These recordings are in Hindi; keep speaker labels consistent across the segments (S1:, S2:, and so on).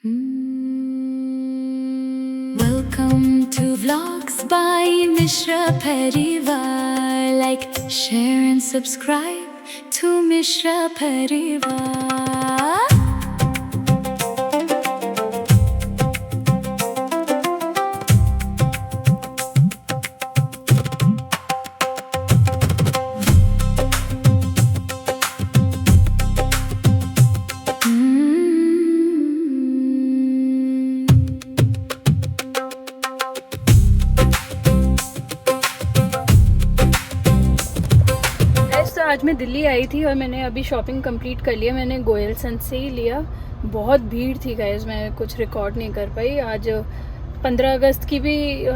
S1: Welcome to Vlogs by Mishra Parivar. Like, share and subscribe to Mishra Parivar.
S2: आज मैं दिल्ली आई थी और मैंने अभी शॉपिंग कंप्लीट कर लिया। मैंने गोयल संस से ही लिया। बहुत भीड़ थी गाइस, मैं कुछ रिकॉर्ड नहीं कर पाई। आज 15 अगस्त की भी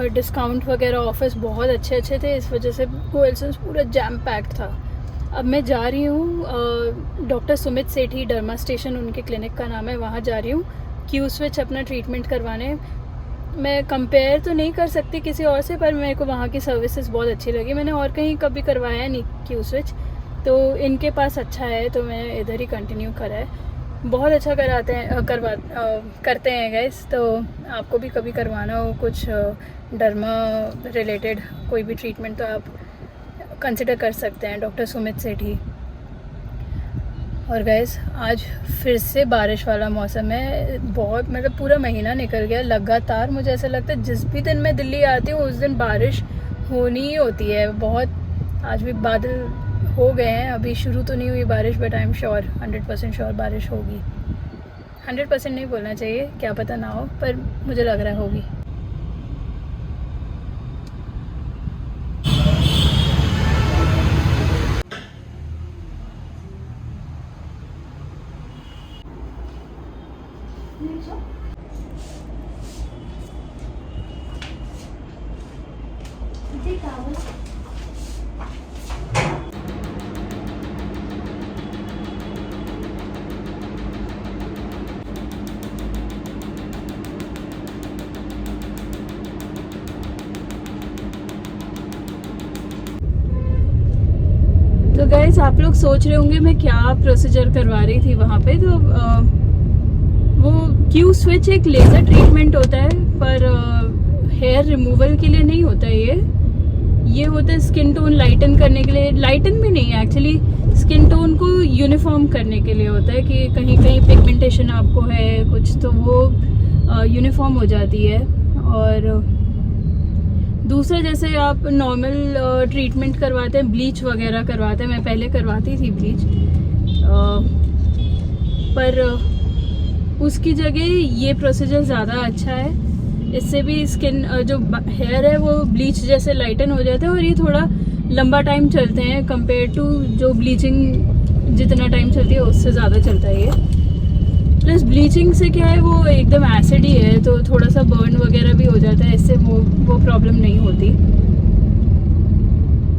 S2: डिस्काउंट वगैरह ऑफर्स बहुत अच्छे थे, इस वजह से गोयल संस पूरा जैम पैक्ड था। अब मैं जा रही हूँ डॉक्टर सुमित सेठी, डर्मा स्टेशन उनके क्लिनिक का नाम है, वहाँ जा रही हूँ क्यू स्विच अपना ट्रीटमेंट करवाने। मैं कंपेयर तो नहीं कर सकती किसी और से, पर मेरे को वहाँ की सर्विसेज बहुत अच्छी लगी। मैंने और कहीं कभी करवाया नहीं क्यू स्विच, तो इनके पास अच्छा है तो मैं इधर ही कंटिन्यू करा है। बहुत अच्छा करते हैं गैस। तो आपको भी कभी करवाना हो कुछ डर्मा रिलेटेड कोई भी ट्रीटमेंट तो आप कंसिडर कर सकते हैं डॉक्टर सुमित सेठी। और गैस आज फिर से बारिश वाला मौसम है। बहुत मतलब पूरा महीना निकल गया लगातार। मुझे ऐसा लगता है जिस भी दिन मैं दिल्ली आती हूँ उस दिन बारिश होनी ही होती है। बहुत आज भी बादल हो गए हैं, अभी शुरू तो नहीं हुई बारिश, but I am sure 100% sure बारिश होगी। 100% नहीं बोलना चाहिए, क्या पता ना हो, पर मुझे लग रहा है होगी। तो गाइस आप लोग सोच रहे होंगे मैं क्या प्रोसीजर करवा रही थी वहाँ पे। तो वो क्यू स्विच एक लेज़र ट्रीटमेंट होता है, पर हेयर रिमूवल के लिए नहीं होता है। ये होता है स्किन टोन लाइटन करने के लिए। लाइटन भी नहीं है एक्चुअली, स्किन टोन को यूनिफॉर्म करने के लिए होता है कि कहीं कहीं पिगमेंटेशन आपको है कुछ, तो वो यूनिफॉर्म हो जाती है। और दूसरा जैसे आप नॉर्मल ट्रीटमेंट करवाते हैं, ब्लीच वगैरह करवाते हैं, मैं पहले करवाती थी ब्लीच, पर उसकी जगह ये प्रोसीजर ज़्यादा अच्छा है। इससे भी स्किन जो हेयर है वो ब्लीच जैसे लाइटन हो जाता है, और ये थोड़ा लंबा टाइम चलते हैं कंपेयर टू जो ब्लीचिंग जितना टाइम चलती है उससे ज़्यादा चलता है ये। प्लस ब्लीचिंग से क्या है वो एकदम एसिड ही है, तो थोड़ा सा बर्न वगैरह भी हो जाता है, इससे वो प्रॉब्लम नहीं होती।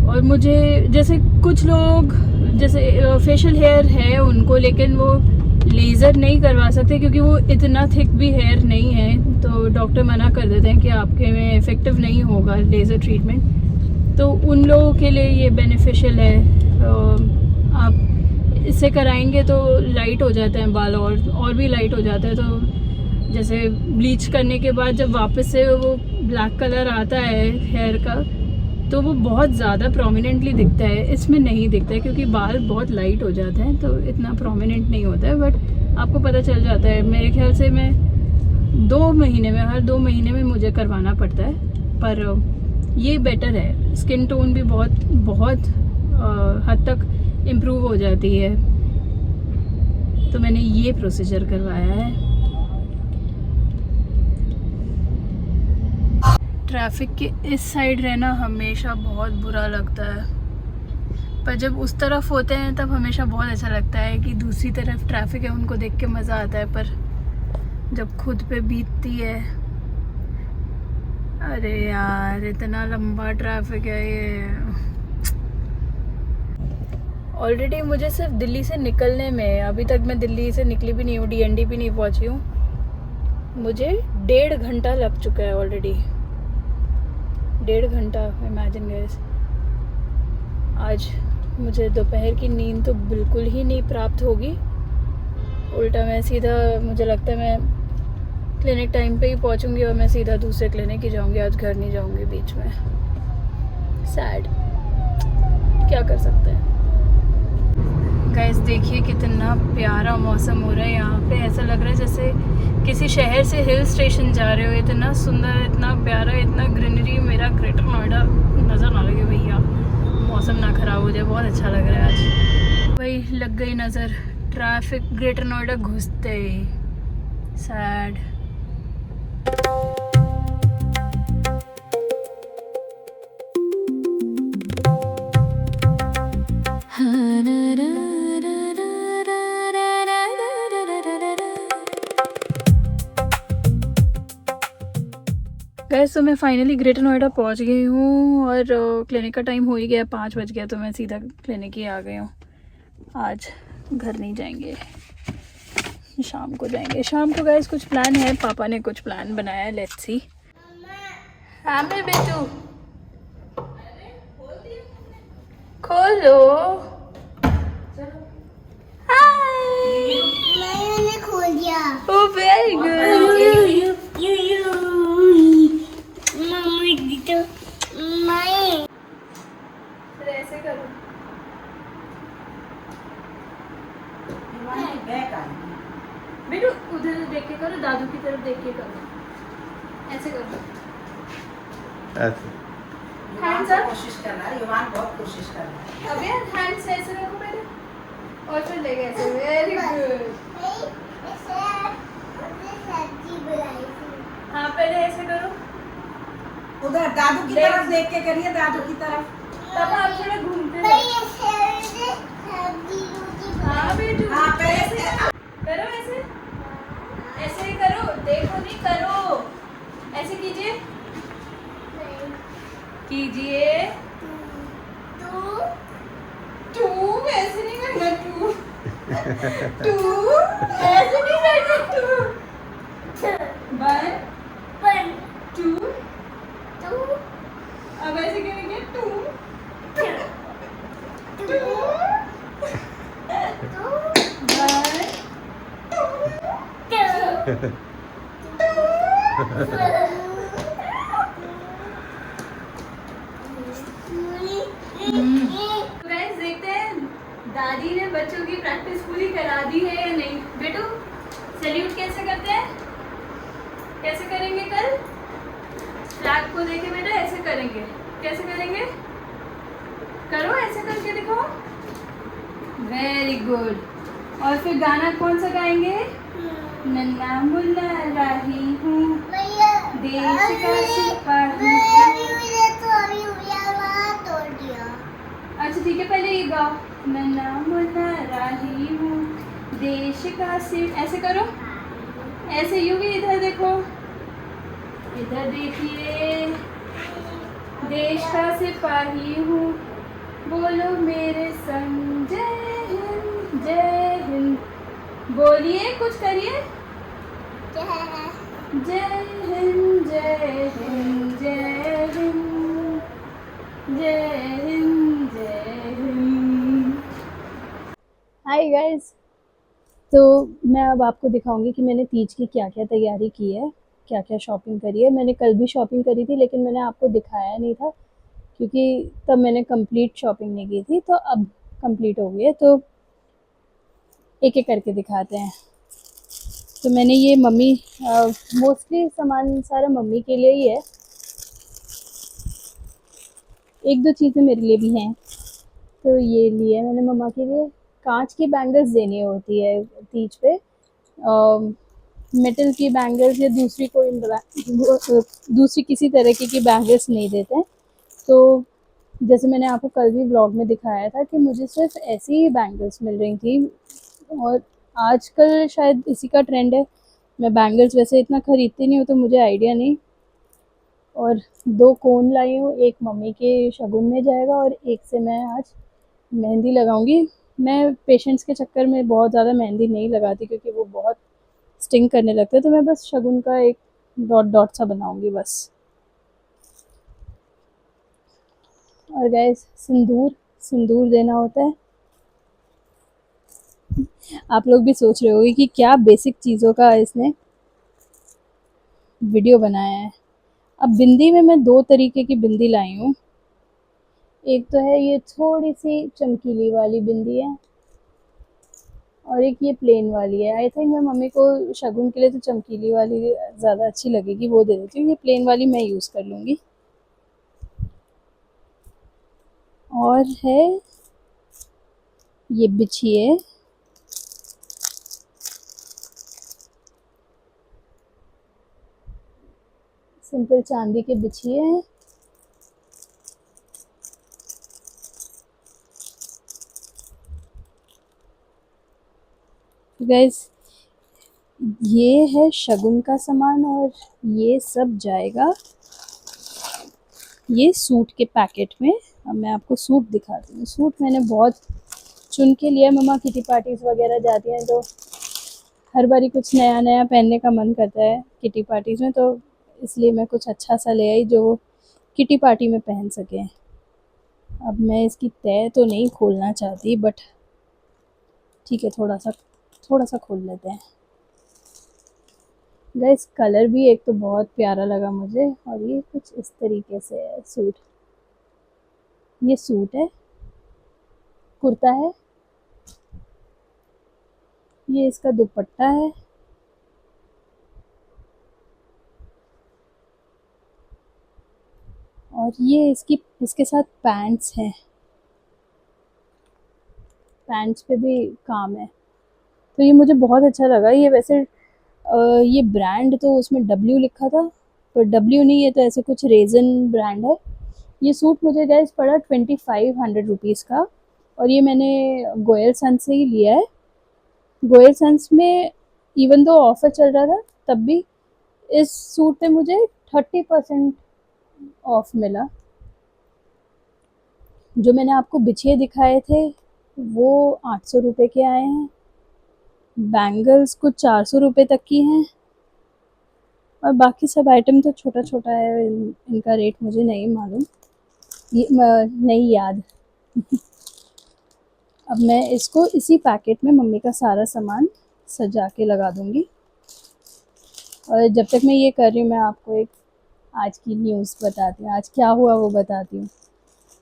S2: और मुझे जैसे कुछ लोग जैसे फेशियल हेयर है उनको, लेकिन वो लेज़र नहीं करवा सकते क्योंकि वो इतना थिक भी हेयर नहीं है, तो डॉक्टर मना कर देते हैं कि आपके में इफ़ेक्टिव नहीं होगा लेज़र ट्रीटमेंट। तो उन लोगों के लिए ये बेनिफिशियल है। आप इससे कराएंगे तो लाइट हो जाते हैं बाल, और भी लाइट हो जाता है। तो जैसे ब्लीच करने के बाद जब वापस से वो ब्लैक कलर आता है हेयर का, तो वो बहुत ज़्यादा प्रोमिनेंटली दिखता है। इसमें नहीं दिखता है क्योंकि बाल बहुत लाइट हो जाते हैं, तो इतना प्रोमिनेंट नहीं होता है, बट आपको पता चल जाता है। मेरे ख्याल से मैं हर 2 महीने में मुझे करवाना पड़ता है, पर ये बेटर है। स्किन टोन भी बहुत हद तक इम्प्रूव हो जाती है, तो मैंने ये प्रोसीजर करवाया है। ट्रैफिक के इस साइड रहना हमेशा बहुत बुरा लगता है, पर जब उस तरफ होते हैं तब हमेशा बहुत अच्छा लगता है कि दूसरी तरफ ट्रैफिक है, उनको देख के मज़ा आता है। पर जब खुद पे बीतती है, अरे यार इतना लंबा ट्रैफिक है ये। ऑलरेडी मुझे सिर्फ दिल्ली से निकलने में, अभी तक मैं दिल्ली से निकली भी नहीं हूँ, DND भी नहीं पहुँची हूँ, मुझे 1.5 घंटा लग चुका है ऑलरेडी। 1.5 घंटा, इमेजिन गाइस। आज मुझे दोपहर की नींद तो बिल्कुल ही नहीं प्राप्त होगी। उल्टा मैं सीधा, मुझे लगता है मैं क्लिनिक टाइम पे ही पहुंचूंगी और मैं सीधा दूसरे क्लिनिक ही जाऊंगी, आज घर नहीं जाऊंगी बीच में। सैड, क्या कर सकते हैं। गाइस देखिए कितना प्यारा मौसम हो रहा है यहाँ पे, ऐसा लग रहा है जैसे किसी शहर से हिल स्टेशन जा रहे हो। इतना सुंदर, इतना प्यारा, इतना ग्रीनरी। मेरा ग्रेटर नोएडा नज़र ना लगे भैया, मौसम ना ख़राब हो जाए। बहुत अच्छा लग रहा है आज। वही लग गई नज़र ट्रैफिक ग्रेटर नोएडा घुसते ही। सैड। गैस तो मैं फाइनली ग्रेटर नोएडा पहुंच गई हूँ और क्लिनिक का टाइम हो ही गया, 5 बज गया, तो मैं सीधा क्लिनिक ही आ गई हूँ। आज घर नहीं जाएंगे, शाम को जाएंगे। शाम को गैस कुछ प्लान है, पापा ने कुछ प्लान बनाया है, लेट्स सी। हाँ मेरे बेटू, खोलो।
S3: मैंने खोल दिया।
S2: Oh very good. ऐसे करो बेटू, उधर देख के करो, दादू की तरफ देख के करो। ऐसे करो, हैंड्स अप।
S3: कोशिश कर रहा है युवान, बहुत कोशिश कर रहा है।
S2: अब यार हैंड्स ऐसे रखो पहले और फिर लेके ऐसे। Very good. हाँ पहले ऐसे करो,
S3: उधर दादू की तरफ देख के करिए, दादू की तरफ।
S2: तब आप थोड़ा घूमते रहो। हाँ बेटू,
S3: हाँ पहले
S2: करो ऐसे, ऐसे ही करो, देखो नहीं, करो ऐसे कीजिए, कीजिए। टू ऐसे नहीं करना, टू टू ऐसे नहीं करना, टू 1 2। अब ऐसे करेंगे 2 2 गाइस देखते हैं दादी ने बच्चों की प्रैक्टिस पूरी करा दी है या नहीं। बेटू सैल्यूट कैसे करते हैं, कैसे करेंगे कल? फ्लैग को देखे बेटा, ऐसे करेंगे। कैसे करेंगे? करो, ऐसे करके दिखो। Very good. और फिर गाना कौन सा गाएंगे? नन्ना मुन्ना राही हूँ, देश का सिपाही। अच्छा ठीक है, पहले ये गाओ। नन्ना मुन्ना राही हूँ, देश का सिर। ऐसे करो, ऐसे यूं भी। इधर देखो, इधर देखिए। देश का सिपाही हूँ, बोलो मेरे संग जय हिंद जय हिंद। बोलिए, कुछ करिए। जय हिंद जय हिंद जय हिंद जय हिंद जय हिंद। हाय गाइस, तो मैं अब आपको दिखाऊंगी कि मैंने तीज की क्या क्या तैयारी की है, क्या क्या शॉपिंग करी है। मैंने कल भी शॉपिंग करी थी, लेकिन मैंने आपको दिखाया नहीं था क्योंकि तब मैंने कंप्लीट शॉपिंग नहीं की थी। तो अब कंप्लीट हो गई है, तो एक एक करके दिखाते हैं। तो मैंने ये मम्मी, मोस्टली सामान सारा मम्मी के लिए ही है, एक दो चीज़ें मेरे लिए भी हैं। तो ये लिए मैंने मम्मा के लिए। कांच की बैंगल्स देनी होती है तीज पे, मेटल की बैंगल्स या दूसरी कोई दूसरी किसी तरीके की बैंगल्स नहीं देते हैं। तो जैसे मैंने आपको कल भी व्लॉग में दिखाया था कि मुझे सिर्फ ऐसी ही बैंगल्स मिल रही थी, और आजकल शायद इसी का ट्रेंड है। मैं बैंगल्स वैसे इतना ख़रीदती नहीं हूँ, तो मुझे आइडिया नहीं। और 2 कोन लाई हूँ, एक मम्मी के शगुन में जाएगा और एक से मैं आज मेहंदी लगाऊंगी। मैं पेशेंट्स के चक्कर में बहुत ज़्यादा मेहंदी नहीं लगाती क्योंकि वो बहुत स्टिंग करने लगते हैं, तो मैं बस शगुन का एक डॉट डॉट सा बनाऊंगी बस। और गाइस, सिंदूर देना होता है। आप लोग भी सोच रहे होंगे कि क्या बेसिक चीज़ों का इसने वीडियो बनाया है। अब बिंदी में मैं 2 तरीके की बिंदी लाई हूँ। एक तो है ये थोड़ी सी चमकीली वाली बिंदी है और एक ये प्लेन वाली है। आई थिंक मैं मम्मी को शगुन के लिए तो चमकीली वाली ज़्यादा अच्छी लगेगी, वो दे देती हूँ। ये प्लेन वाली मैं यूज़ कर लूँगी। और है ये बिछिए, सिंपल चांदी के बिछिए हैं। गाइस ये है शगुन का सामान और ये सब जाएगा ये सूट के पैकेट में। अब मैं आपको सूट दिखाती हूँ। सूट मैंने बहुत चुन के लिया। मम्मा किटी पार्टीज वगैरह जाती हैं तो हर बारी कुछ नया नया पहनने का मन करता है किटी पार्टीज में, तो इसलिए मैं कुछ अच्छा सा ले आई जो किटी पार्टी में पहन सके। अब मैं इसकी तय तो नहीं खोलना चाहती, बट ठीक है, थोड़ा सा खोल लेते हैं। गाइस कलर भी एक तो बहुत प्यारा लगा मुझे, और ये कुछ इस तरीके से है सूट। ये सूट है, कुर्ता है, ये इसका दुपट्टा है, और ये इसके साथ पैंट्स हैं। पैंट्स पे भी काम है, तो ये मुझे बहुत अच्छा लगा। ये वैसे ये ब्रांड तो उसमें डब्ल्यू लिखा था, पर डब्ल्यू नहीं, ये तो ऐसे कुछ रेजन ब्रांड है। ये सूट मुझे गैस पड़ा 2500 रुपीज़ का, और ये मैंने गोयल सन से ही लिया है। गोयल सन्स में इवन दो ऑफर चल रहा था, तब भी इस सूट पे मुझे 30% ऑफ मिला। जो मैंने आपको बिछिए दिखाए थे वो 800 रुपये के आए हैं। बैंगल्स कुछ 400 रुपये तक की हैं, और बाकी सब आइटम तो छोटा छोटा है। इनका रेट मुझे नहीं मालूम, नहीं याद। अब मैं इसको इसी पैकेट में मम्मी का सारा सामान सजा के लगा दूंगी। और जब तक मैं ये कर रही हूँ, मैं आपको एक आज की न्यूज़ बताती हूँ। आज क्या हुआ वो बताती हूँ।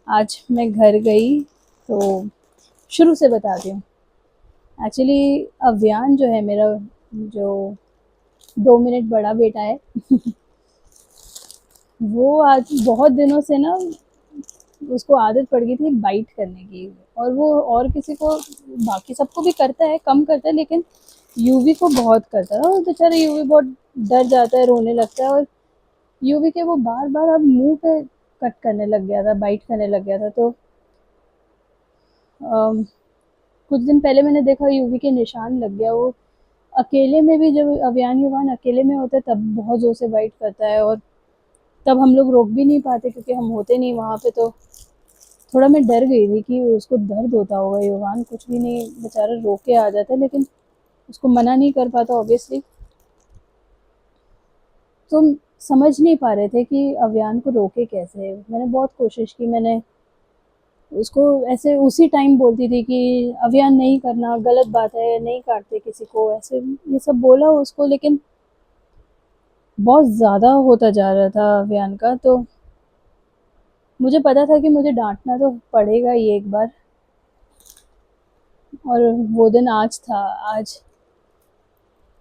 S2: आज मैं घर गई, तो शुरू से बताती हूँ। एक्चुअली अव्यान जो है मेरा, जो 2 मिनट बड़ा बेटा है वो आज बहुत दिनों से ना, उसको आदत पड़ गई थी बाइट करने की। और वो और किसी को, बाकी सबको भी करता है, कम करता है, लेकिन यूवी को बहुत करता है। और बेचारा यूवी बहुत डर जाता है, रोने लगता है। और यूवी के वो बार बार अब मुंह पे कट करने लग गया था, बाइट करने लग गया था। तो कुछ दिन पहले मैंने देखा यूवी के निशान लग गया। वो अकेले में भी, जब अव्यान युवान अकेले में होता है तब बहुत ज़ोर से बाइट करता है, और तब हम लोग रोक भी नहीं पाते क्योंकि हम होते नहीं वहाँ पे। तो थोड़ा मैं डर गई थी कि उसको दर्द होता होगा। युवान कुछ भी नहीं, बेचारा रो के आ जाता है, लेकिन उसको मना नहीं कर पाता ऑब्वियसली। तो समझ नहीं पा रहे थे कि अव्यान को रोके कैसे। मैंने बहुत कोशिश की, मैंने उसको ऐसे उसी टाइम बोलती थी कि अव्यान नहीं करना, गलत बात है, नहीं काटते किसी को, ऐसे ये सब बोला उसको। लेकिन बहुत ज़्यादा होता जा रहा था अव्यान का। तो मुझे पता था कि मुझे डांटना तो पड़ेगा ही एक बार, और वो दिन आज था। आज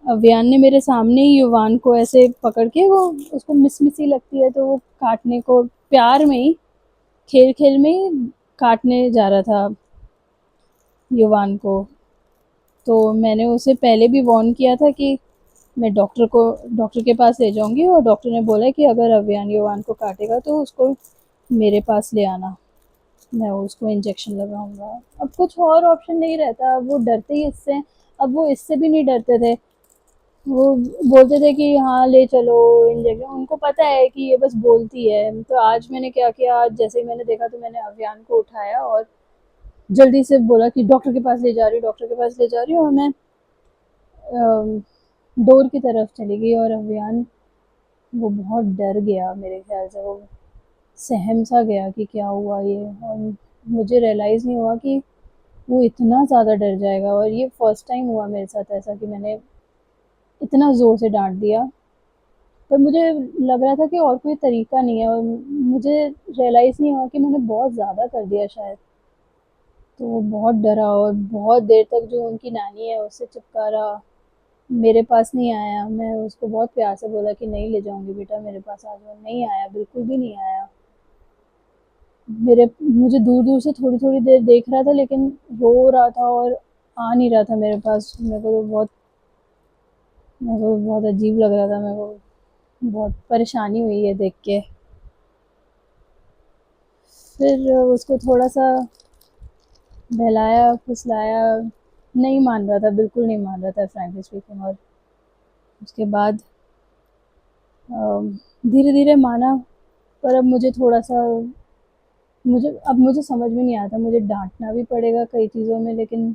S2: अव्यान ने मेरे सामने ही युवान को ऐसे पकड़ के, वो उसको मिसमिसी लगती है तो वो काटने को, प्यार में ही, खेल खेल में ही काटने जा रहा था युवान को। तो मैंने उसे पहले भी वार्न किया था कि मैं डॉक्टर के पास ले जाऊंगी, और डॉक्टर ने बोला कि अगर अव्यान युवान को काटेगा तो उसको मेरे पास ले आना, मैं उसको इंजेक्शन लगाऊंगा। अब कुछ और ऑप्शन नहीं रहता, वो डरते ही इससे। अब वो इससे भी नहीं डरते थे, वो बोलते थे कि हाँ ले चलो इंजेक्शन। उनको पता है कि ये बस बोलती है। तो आज मैंने क्या किया, आज जैसे ही मैंने देखा तो मैंने अव्यान को उठाया और जल्दी से बोला कि डॉक्टर के पास ले जा रही हूँ, डॉक्टर के पास ले जा रही हूँ। और मैं डोर की तरफ चली गई, और अव्यान वो बहुत डर गया। मेरे ख्याल से वो सहम सा गया कि क्या हुआ ये। और मुझे रियलाइज़ नहीं हुआ कि वो इतना ज़्यादा डर जाएगा। और ये फर्स्ट टाइम हुआ मेरे साथ ऐसा कि मैंने इतना ज़ोर से डांट दिया। पर मुझे लग रहा था कि और कोई तरीका नहीं है, और मुझे रियलाइज़ नहीं हुआ कि मैंने बहुत ज़्यादा कर दिया शायद। तो वो बहुत डरा और बहुत देर तक जो उनकी नानी है उससे चिपका रहा, मेरे पास नहीं आया। मैं उसको बहुत प्यार से बोला कि नहीं ले जाऊंगी बेटा, मेरे पास आ जाओ। नहीं आया, बिल्कुल भी नहीं आया। मेरे मुझे दूर दूर से थोड़ी थोड़ी देर देख रहा था, लेकिन रो रहा था और आ नहीं रहा था मेरे पास। मेरे को बहुत अजीब लग रहा था। मेरे को बहुत परेशानी हुई है देख के। फिर उसको थोड़ा सा बहलाया फुसलाया, नहीं मान रहा था, बिल्कुल नहीं मान रहा था फ्रैंकली स्पीकिंग। और उसके बाद धीरे धीरे माना। पर अब मुझे समझ में नहीं आता, मुझे डांटना भी पड़ेगा कई चीज़ों में, लेकिन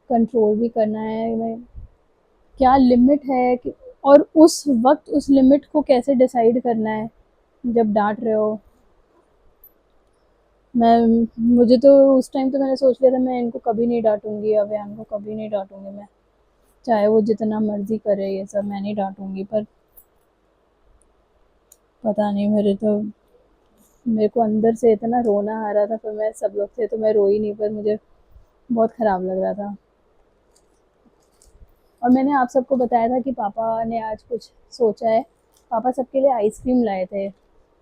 S2: कंट्रोल भी करना है। मैं क्या लिमिट है कि, और उस वक्त उस लिमिट को कैसे डिसाइड करना है जब डांट रहे हो। मैं मुझे तो उस टाइम तो मैंने सोच लिया था मैं इनको कभी नहीं डांटूंगी, अभियान को कभी नहीं डांटूंगी मैं, चाहे वो जितना मर्जी करे ये सब, मैं नहीं डांटूंगी। पर पता नहीं, मेरे को अंदर से इतना रोना आ रहा था। पर मैं सब लोग थे तो मैं रोई नहीं, पर मुझे बहुत ख़राब लग रहा था। और मैंने आप सबको बताया था कि पापा ने आज कुछ सोचा है। पापा सबके लिए आइसक्रीम लाए थे,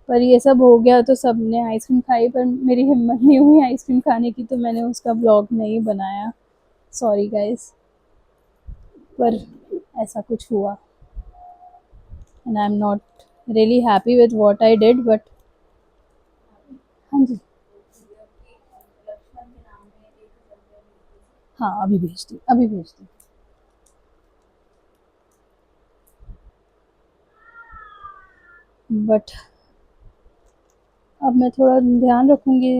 S2: पर ये सब हो गया तो सब ने आइसक्रीम खाई, पर मेरी हिम्मत नहीं हुई आइसक्रीम खाने की, तो मैंने उसका ब्लॉग नहीं बनाया। सॉरी गाइस, पर ऐसा कुछ हुआ and I am not really happy with what I did. But हाँ जी, हाँ अभी भेजती, अभी भेजती। बट अब मैं थोड़ा ध्यान रखूँगी।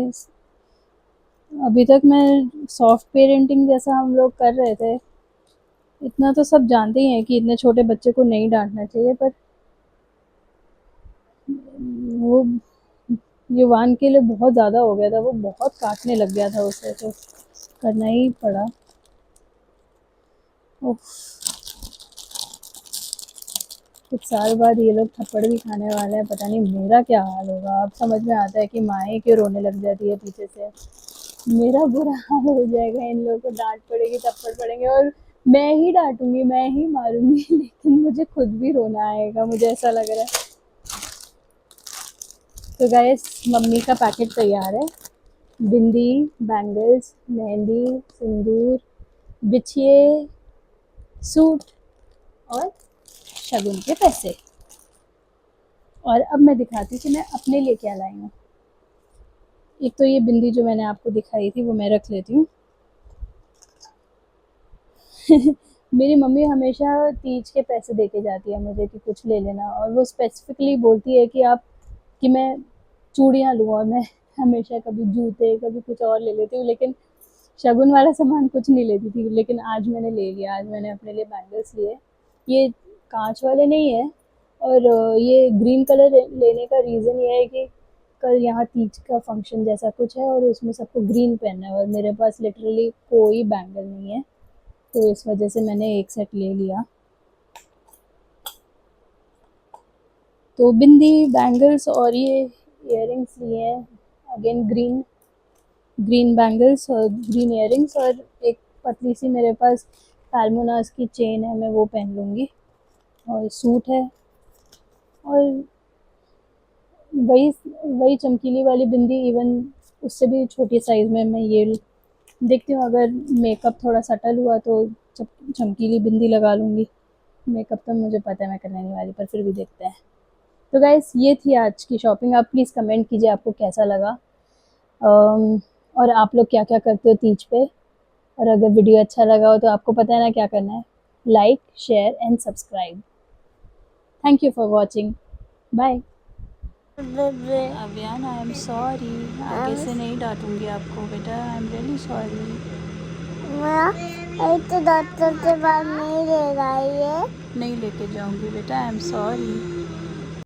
S2: अभी तक मैं सॉफ्ट पेरेंटिंग जैसा हम लोग कर रहे थे, इतना तो सब जानते ही हैं कि इतने छोटे बच्चे को नहीं डांटना चाहिए। पर वो युवान के लिए बहुत ज़्यादा हो गया था, वो बहुत काटने लग गया था उसे, तो करना ही पड़ा। उफ, कुछ साल बाद ये लोग थप्पड़ भी खाने वाले हैं, पता नहीं मेरा क्या हाल होगा। अब समझ में आता है कि माएँ क्यों रोने लग जाती है पीछे से। मेरा बुरा हाल हो जाएगा, इन लोगों को डांट पड़ेगी, थप्पड़ पड़ेंगे और मैं ही डांटूंगी, मैं ही मारूंगी लेकिन मुझे खुद भी रोना आएगा, मुझे ऐसा लग रहा है। तो गाइस, मम्मी का पैकेट तैयार है। बिंदी, बैंगल्स, मेहंदी, सिंदूर, बिछिए, सूट और शगुन के पैसे। और अब मैं दिखाती हूँ कि मैं अपने लिए क्या लाई हूँ। एक तो ये बिंदी जो मैंने आपको दिखाई थी वो मैं रख लेती हूँ। मेरी मम्मी हमेशा तीज के पैसे दे के जाती है मुझे कि कुछ ले लेना, और वो स्पेसिफिकली बोलती है कि मैं चूड़ियाँ लूँ, और मैं हमेशा कभी जूते कभी कुछ और ले लेती हूँ, लेकिन शगुन वाला सामान कुछ नहीं लेती थी। लेकिन आज मैंने ले लिया, आज मैंने अपने लिए बैंगल्स लिए। ये कांच वाले नहीं है, और ये ग्रीन कलर लेने का रीज़न ये है कि कल यहाँ तीज का फंक्शन जैसा कुछ है और उसमें सबको ग्रीन पहनना है, और मेरे पास लिटरली कोई बैंगल नहीं है, तो इस वजह से मैंने एक सेट ले लिया। तो बिंदी, बैंगल्स और ये इयररिंग्स लिए हैं। अगेन ग्रीन ग्रीन बैंगल्स और ग्रीन इयररिंग्स, और एक पतली सी मेरे पास पैल्मोनास की चेन है, मैं वो पहन लूँगी। और सूट है, और वही वही चमकीली वाली बिंदी, इवन उससे भी छोटी साइज़ में मैं ये देखती हूँ। अगर मेकअप थोड़ा सटल हुआ तो चमकीली बिंदी लगा लूँगी। मेकअप तो मुझे पता है मैं करने नहीं वाली, पर फिर भी देखते हैं। तो गाइस, ये थी आज की शॉपिंग। आप प्लीज़ कमेंट कीजिए आपको कैसा लगा, और आप लोग क्या क्या करते हो तीज पे। और अगर वीडियो अच्छा लगा हो तो आपको पता है ना क्या करना है, like, share and subscribe. Thank you for watching, bye. अभियान, आई एम सॉरी, आगे से नहीं डांटूंगी आपको बेटा, आई एम रियली सॉरी।
S4: एक तो डॉक्टर के पास नहीं ले रहा है ये।
S2: नहीं लेके जाऊंगी बेटा, आई एम सॉरी।